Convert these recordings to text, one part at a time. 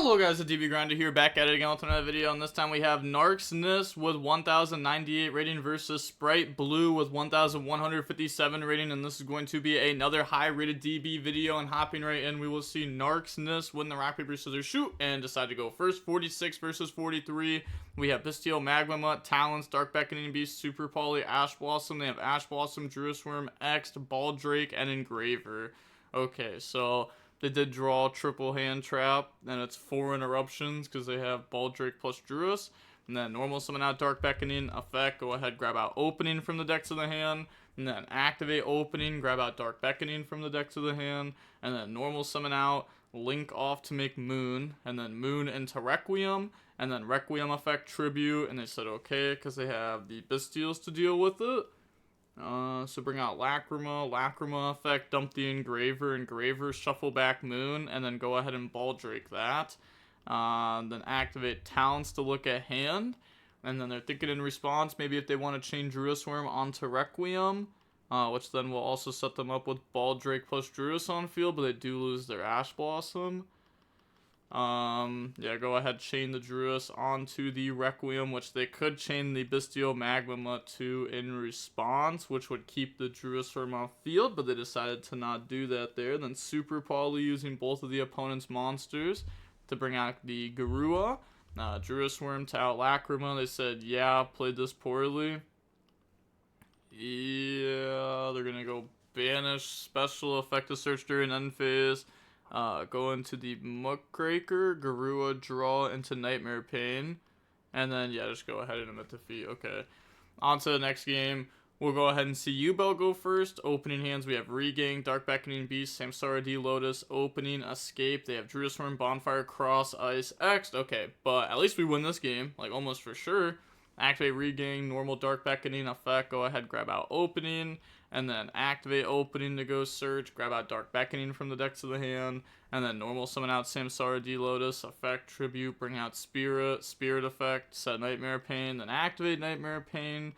Hello guys, it's DB Grinder here, back at it again with another video, and this time we have Narcsness with 1098 rating versus Sprite Blue with 1157 rating, and this is going to be another high rated DB video, and hopping right in, we will see Narcsness win the rock, paper, scissors, shoot, and decide to go first. 46 versus 43, we have Bestial, Magma Mutt, Talons, Dark Beckoning Beast, Super Poly, Ash Blossom, they have Ash Blossom, Druis Worm, X, Baldrake, and Engraver. Okay, so they did draw triple hand trap, and it's 4 interruptions because they have Baldrake plus Druis. And then normal summon out Dark Beckoning effect, go ahead, grab out Opening from the deck to the hand. And then activate Opening, grab out Dark Beckoning from the deck to the hand. And then normal summon out, link off to make Moon. And then Moon into Requiem. And then Requiem effect Tribute. And they said okay because they have the Bestials to deal with it. So bring out Lacrima effect, dump the Engraver, shuffle back Moon, and then go ahead and Baldrake that. Then activate Talents to look at hand, and then they're thinking in response, maybe if they want to chain Druis Worm onto Requiem, which then will also set them up with Baldrake plus Druis on field, but they do lose their Ash Blossom. Yeah, go ahead, chain the Druis onto the Requiem, which they could chain the Bestial Magma Mutt to in response, which would keep the Druis Worm off field, but they decided to not do that there. Then Super Poly using both of the opponent's monsters to bring out the Garua. Druis Worm to out Lacrima. They said, yeah, played this poorly. Yeah, they're gonna go banish special effect to search during end phase. Go into the Muckraker, Garua, draw into Nightmare Pain, and then, yeah, just go ahead and admit defeat. Okay, on to the next game. We'll go ahead and see Yubel go first. Opening hands, we have Regain, Dark Beckoning Beast, Samsara D Lotus, Opening, Escape. They have Druis Worm, Bonfire, Cross, Ice, X. Okay, but at least we win this game, like almost for sure. Activate Regain, normal Dark Beckoning effect, go ahead, grab out Opening, and then activate Opening to go search, grab out Dark Beckoning from the deck to the hand, and then normal summon out Samsara D Lotus, effect Tribute, bring out Spirit effect, set Nightmare Pain, then activate Nightmare Pain,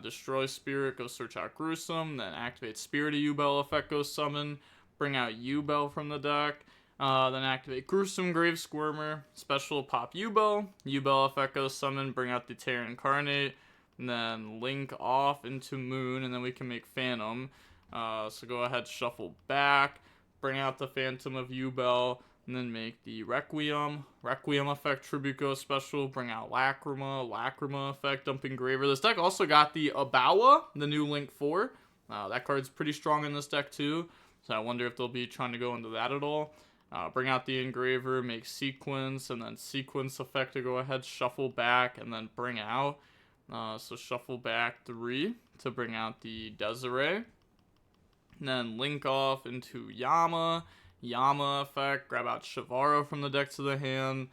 destroy Spirit, go search out Gruesome, then activate Spirit of Yubel effect, go summon, bring out Yubel from the deck. Then activate Gruesome, Grave Squirmer, special pop Yubel effect goes summon, bring out the Terra Incarnate, and then link off into Moon, and then we can make Phantom. So go ahead, shuffle back, bring out the Phantom of Yubel, and then make the Requiem effect, Tribute goes special, bring out Lacrima effect, dump Engraver. This deck also got the Abawa, the new Link 4. That card's pretty strong in this deck too, so I wonder if they'll be trying to go into that at all. Bring out the Engraver, make Sequence, and then Sequence effect to go ahead, shuffle back, and then bring out. So shuffle back 3 to bring out the Desiree. And then link off into Yama effect, grab out Shavara from the deck to the hand.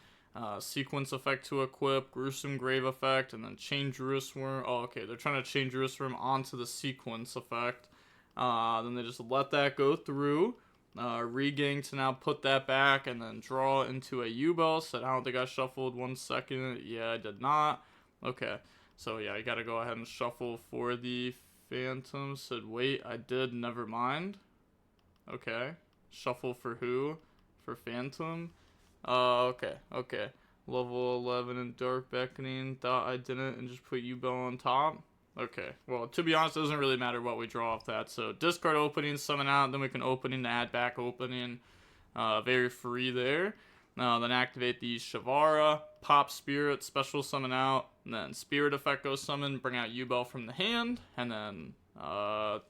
Sequence effect to equip, Gruesome Grave effect, and then chain Druis Worm. Oh, okay, they're trying to chain Druis Worm onto the Sequence effect. Then they just let that go through. Regain to now put that back and then draw into a Yubel. Said, I don't think I shuffled 1 second. Yeah, I did not. Okay, so yeah, you gotta go ahead and shuffle for the Phantom. Said, wait, I did, never mind. Okay, shuffle for who? For Phantom? Okay. Level 11 and Dark Beckoning. Thought I didn't and just put Yubel on top. Okay, well, to be honest, it doesn't really matter what we draw off that. So discard Opening, summon out, then we can Opening to add back Opening. Very free there. Then activate the Shavara, pop Spirit, special summon out, and then Spirit effect goes summon, bring out Yubel from the hand, and then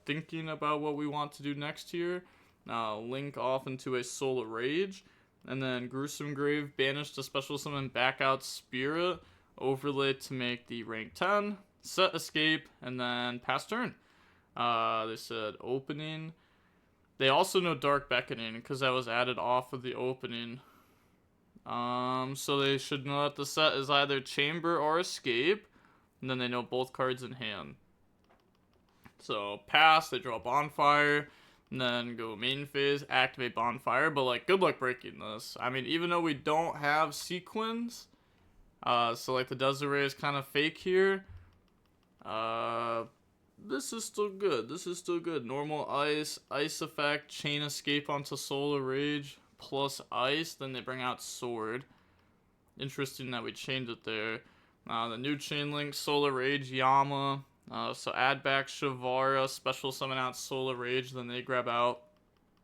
thinking about what we want to do next here, link off into a Soul Rage, and then Gruesome Grave, banish to special summon, back out Spirit, overlay to make the rank 10, set Escape, and then pass turn. They said Opening. They also know Dark Beckoning because that was added off of the Opening. So they should know that the set is either Chamber or Escape, and then they know both cards in hand. So pass, they draw Bonfire, and then go main phase, activate Bonfire, but like, good luck breaking this. I mean, even though we don't have Sequence, so like the Desiree is kind of fake here, this is still good. Normal Ice effect, chain Escape onto Solar Rage, plus ice, then they bring out sword. Interesting that we changed it there. The new chain link, Solar Rage, Yama. So add back Shavara, special summon out Solar Rage, then they grab out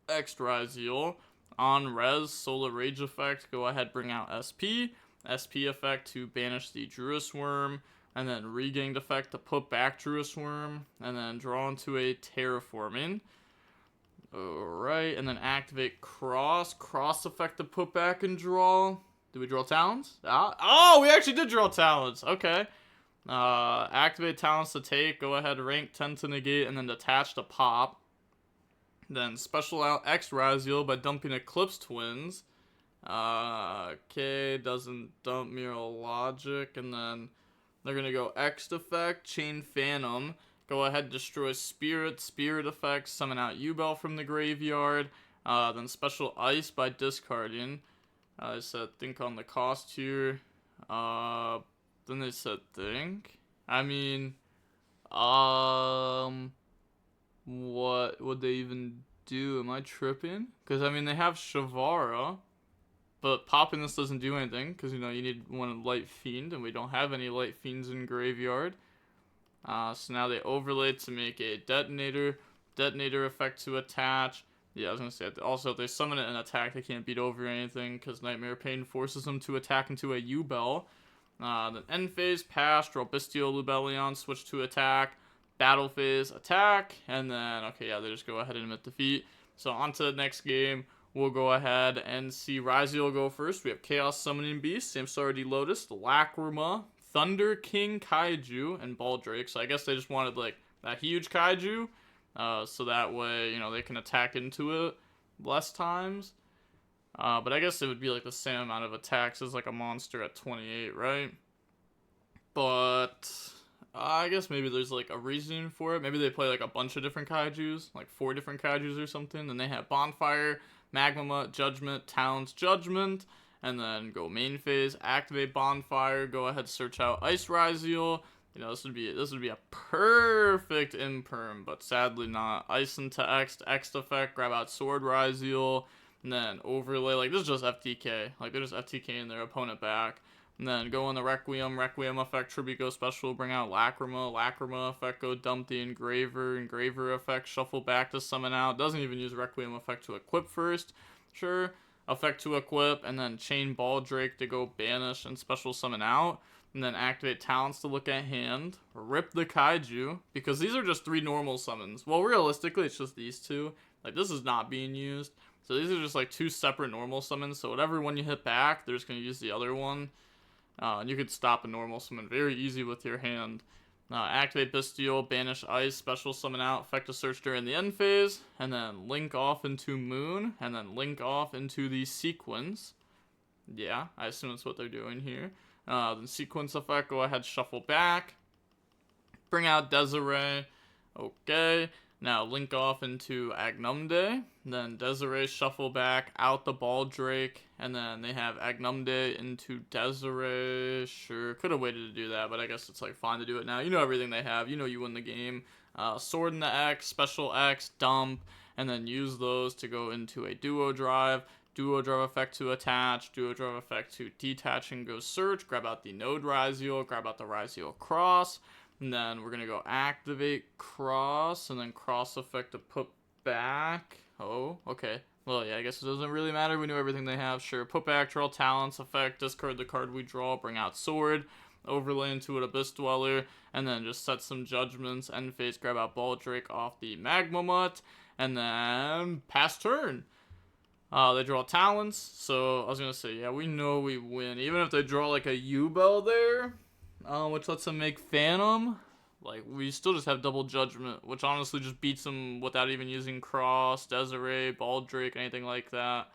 X Ryzeal. On res, Solar Rage effect, go ahead, bring out SP. SP effect to banish the Druis Worm, and then regained effect to put back Druis Worm, and then draw into a Terraforming. Alright, and then activate Cross. Cross effect to put back and draw. Did we draw Talons? Oh, we actually did draw Talons. Okay. Activate Talons to take. Go ahead, rank 10 to negate, and then detach to pop. Then special out X Ryzeal by dumping Eclipse Twins. Okay, doesn't dump Mural Logic, and then they're gonna go X effect, Chain Phantom. Go ahead, destroy Spirit, Spirit effect, summon out Yubel from the graveyard. Then special Ice by discarding. They said think on the cost here. Then they said think. I mean, what would they even do? Am I tripping? Because, I mean, they have Shavara, but popping this doesn't do anything, because, you know, you need one Light Fiend, and we don't have any Light Fiends in graveyard. So now they overlay to make a Detonator. Detonator effect to attach. Yeah, I was going to say, also, if they summon it and attack, they can't beat over anything, because Nightmare Pain forces them to attack into a Yubel. Then end phase, pass, draw Bestial Lubellion, switch to attack. Battle phase, attack, and then, okay, yeah, they just go ahead and admit defeat. So on to the next game, we'll go ahead and see Ryzeal go first. We have Chaos Summoning Beast, Samsara D Lotus, Lacrima, Thunder King Kaiju, and Baldrake. So I guess they just wanted, like, that huge Kaiju, so that way, you know, they can attack into it less times. But I guess it would be, like, the same amount of attacks as, like, a monster at 28, right? But I guess maybe there's, like, a reason for it. Maybe they play, like, a bunch of different Kaijus, like 4 different Kaijus or something. Then they have Bonfire, Magma, Judgment, Talons, Judgment, and then go main phase, activate Bonfire, go ahead, search out Ice Ryzeal. You know, this would be a perfect imperm, but sadly not. Ice into X effect, grab out Sword Ryzeal, and then overlay. Like, this is just FTK. Like, they're just FTKing their opponent back. And then go on the Requiem effect, Tribute go special, bring out Lacrima effect, go dump the Engraver effect, shuffle back to summon out. Doesn't even use Requiem effect to equip first. Sure, effect to equip, and then chain Baldrake to go banish and special summon out. And then activate Talents to look at hand, rip the Kaiju, because these are just 3 normal summons. Well, realistically, it's just these 2. Like, this is not being used. So these are just like 2 separate normal summons, so whatever one you hit back, they're just going to use the other one. And you could stop a normal summon very easy with your hand. Activate Bestial, banish Ice, special summon out, effect to search during the end phase, and then link off into Moon, and then link off into the Sequence. Yeah, I assume that's what they're doing here. Then Sequence effect, go ahead, shuffle back, bring out Desiree. Okay, now link off into Agnumde, then Desiree shuffle back, out the Baldrake, and then they have Agnumde into Desiree. Sure, could have waited to do that, but I guess it's like fine to do it now. You know everything they have, you know you win the game. Sword in the X, special X, dump, and then use those to go into a Duo Drive. Duo Drive effect to attach, Duo Drive effect to detach and go search, grab out the Node Ryzeal, grab out the Ryzeal Cross, and then we're going to go activate Cross, and then Cross effect to put back. Oh, okay. Well, yeah, I guess it doesn't really matter. We know everything they have. Sure, put back, draw Talents effect, discard the card we draw, bring out Sword, overlay into it Abyss Dweller, and then just set some Judgments, end phase, grab out Baldrake off the Magma Mutt, and then pass turn. They draw Talents, so I was going to say, yeah, we know we win. Even if they draw, like, a Yubel there, which lets them make Phantom, like, we still just have double Judgment, which honestly just beats them without even using Cross, Desiree, Baldrake, anything like that.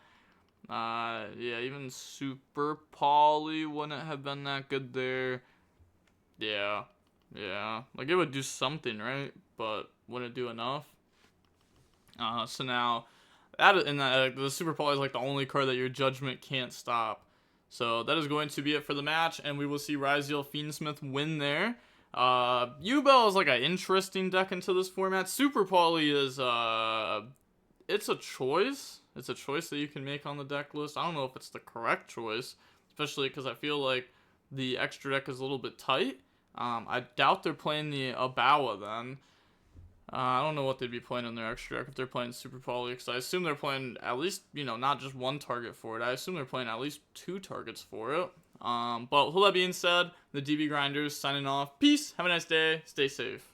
Yeah, even Super Poly wouldn't have been that good there. Yeah. Like, it would do something, right? But wouldn't it do enough? So now the Super Poly is like the only card that your Judgment can't stop. So that is going to be it for the match, and we will see Ryzeal Fiendsmith win there. Yubel is like an interesting deck into this format. Super Poly is it's a choice. It's a choice that you can make on the deck list. I don't know if it's the correct choice, especially because I feel like the extra deck is a little bit tight. I doubt they're playing the Abawa then. I don't know what they'd be playing in their extra deck if they're playing Super Poly, because I assume they're playing at least, not just one target for it. I assume they're playing at least 2 targets for it. But with all that being said, the DB Grinders signing off. Peace. Have a nice day. Stay safe.